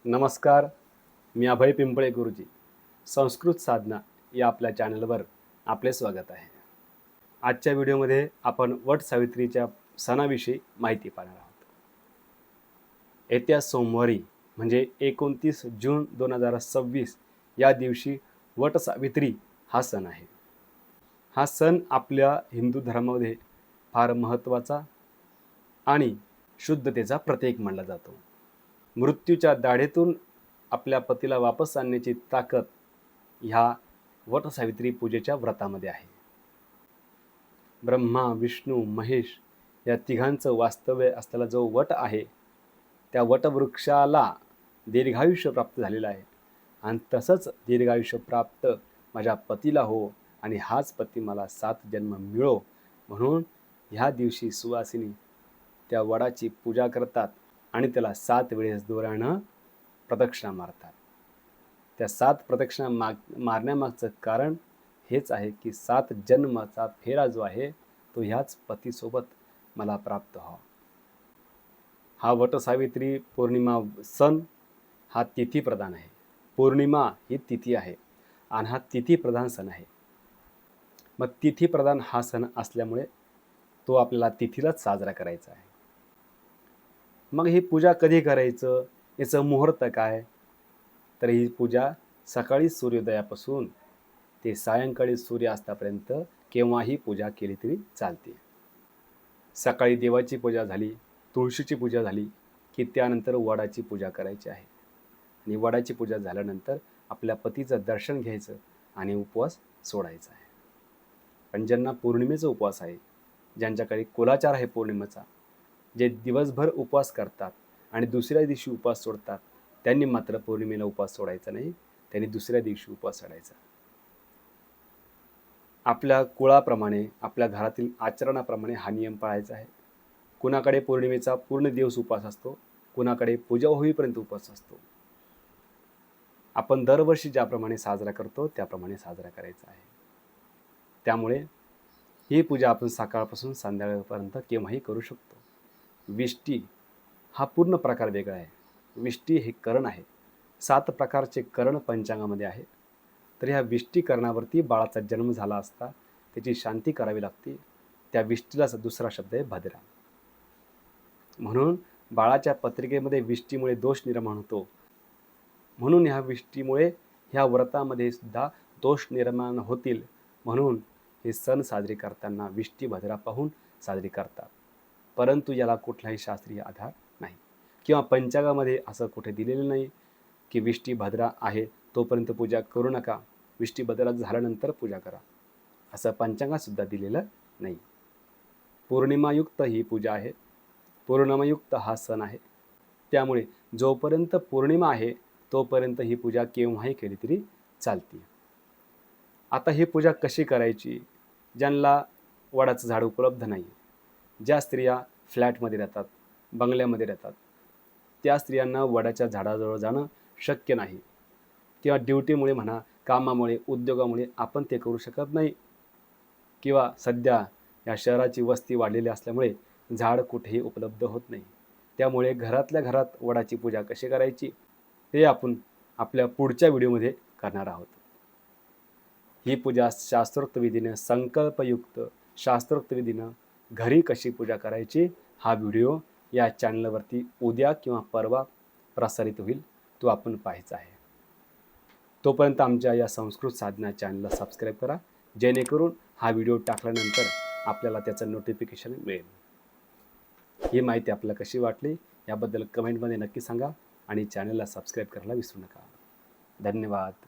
नमस्कार. मी अभय पिंपळे गुरुजी. संस्कृत साधना या आपल्या चॅनलवर आपले स्वागत आहे. आजच्या व्हिडिओमध्ये आपण वट सावित्रीच्या सणाविषयी माहिती पाहणार आहोत. येत्या सोमवारी म्हणजे 29 जून 2026 या दिवशी वट सावित्री हा सण आहे. हा सण आपल्या हिंदू धर्मामध्ये फार महत्त्वाचा आणि शुद्धतेचा प्रतीक मानला जातो. मृत्यूच्या दाढेतून आपल्या पतीला वापस आणण्याची ताकद ह्या वटसावित्री पूजेच्या व्रतामध्ये आहे. ब्रह्मा, विष्णू, महेश या तिघांचं वास्तव्य असलेला जो वट आहे, त्या वटवृक्षाला दीर्घायुष्य प्राप्त झालेलं आहे आणि तसंच दीर्घायुष्य प्राप्त माझ्या पतीला हो आणि हाच पती मला 7 जन्म मिळो म्हणून ह्या दिवशी सुवासिनी त्या वडाची पूजा करतात आणि त्याला 7 वेळेस दोऱ्यानं प्रदक्षिणा मारतात. त्या 7 प्रदक्षिणा मारण्यामागचं कारण हेच आहे की 7 जन्माचा फेरा जो आहे तो ह्याच पतीसोबत मला प्राप्त व्हावा. हा वटसावित्री पौर्णिमा सण हा तिथी प्रधान आहे. पौर्णिमा ही तिथी आहे आणि हा तिथी प्रधान सण आहे. मग तिथी प्रधान हा सण असल्यामुळे तो आपल्याला तिथीलाच साजरा करायचा आहे. मग ही पूजा कधी करायचं, याचं मुहूर्त काय? तर ही पूजा सकाळी सूर्योदयापासून ते सायंकाळी सूर्यास्तापर्यंत केव्हाही पूजा केली तरी चालते. सकाळी देवाची पूजा झाली, तुळशीची पूजा झाली की त्यानंतर वडाची पूजा करायची आहे आणि वडाची पूजा झाल्यानंतर आपल्या पतीचं दर्शन घ्यायचं आणि उपवास सोडायचा आहे. पण ज्यांना पौर्णिमेचा उपवास आहे, ज्यांच्याकडे कुलाचार आहे पौर्णिमेचा, जे दिवसभर उपवास करतात आणि दुसऱ्या दिवशी उपवास सोडतात, त्यांनी मात्र पौर्णिमेला उपवास सोडायचा नाही, त्यांनी दुसऱ्या दिवशी उपवास सोडायचा. आपल्या कुळाप्रमाणे, आपल्या घरातील आचरणाप्रमाणे हा नियम पाळायचा आहे. कुणाकडे पौर्णिमेचा पूर्ण दिवस उपवास असतो, कुणाकडे पूजा होईपर्यंत उपवास असतो. आपण दरवर्षी ज्याप्रमाणे साजरा करतो त्याप्रमाणे साजरा करायचा आहे. त्यामुळे ही पूजा आपण सकाळपासून संध्याकाळपर्यंत केव्हाही करू शकतो. विष्टी हा पूर्ण प्रकार वेगळा आहे. विष्टी हे करण आहे. 7 प्रकारचे करण पंचांगामध्ये आहे. तर ह्या विष्टीकरणावरती बाळाचा जन्म झाला असता त्याची शांती करावी लागते. त्या विष्टीलाच दुसरा शब्द आहे भद्रा. म्हणून बाळाच्या पत्रिकेमध्ये विष्टीमुळे दोष निर्माण होतो. म्हणून ह्या विष्टीमुळे ह्या व्रतामध्ये सुद्धा दोष निर्माण होतील म्हणून हे सण साजरे करताना विष्टी भद्रा पाहून साजरी करतात. परंतु याला कुठलाही शास्त्रीय आधार नाही किंवा पंचांगामध्ये असं कुठे दिलेलं नाही की विष्टी भद्रा आहे तोपर्यंत पूजा करू नका, विष्टी भद्रा झाल्यानंतर पूजा करा, असं पंचांगातसुद्धा दिलेलं नाही. पौर्णिमायुक्त ही पूजा आहे, पौर्णिमायुक्त हा सण आहे. त्यामुळे जोपर्यंत पौर्णिमा आहे तोपर्यंत ही पूजा केव्हाही केली तरी चालते. आता ही पूजा कशी करायची? ज्यांना वडाचं झाड उपलब्ध नाही, ज्या स्त्रिया फ्लॅटमध्ये राहतात, बंगल्यामध्ये राहतात, त्या स्त्रियांना वडाच्या झाडाजवळ जाणं शक्य नाही किंवा ड्युटीमुळे म्हणा, कामामुळे, उद्योगामुळे आपण ते करू शकत नाही किंवा सध्या या शहराची वस्ती वाढलेली असल्यामुळे झाड कुठेही उपलब्ध होत नाही. त्यामुळे घरातल्या घरात वडाची पूजा कशी करायची हे आपण आपल्या पुढच्या व्हिडिओमध्ये करणार आहोत. ही पूजा शास्त्रोक्त विधीनं, संकल्पयुक्त शास्त्रोक्त विधीनं घरी कशी पूजा करायची हा व्हिडिओ या चॅनलवरती उद्या किंवा परवा प्रसारित होईल, तो आपण पाहायचा आहे. तोपर्यंत आमच्या या संस्कृत साधना चॅनलला सबस्क्राईब करा, जेणेकरून हा व्हिडिओ टाकल्यानंतर आपल्याला त्याचं नोटिफिकेशन मिळेल. ही माहिती आपल्याला कशी वाटली याबद्दल कमेंटमध्ये नक्की सांगा आणि चॅनलला सबस्क्राईब करायला विसरू नका. धन्यवाद.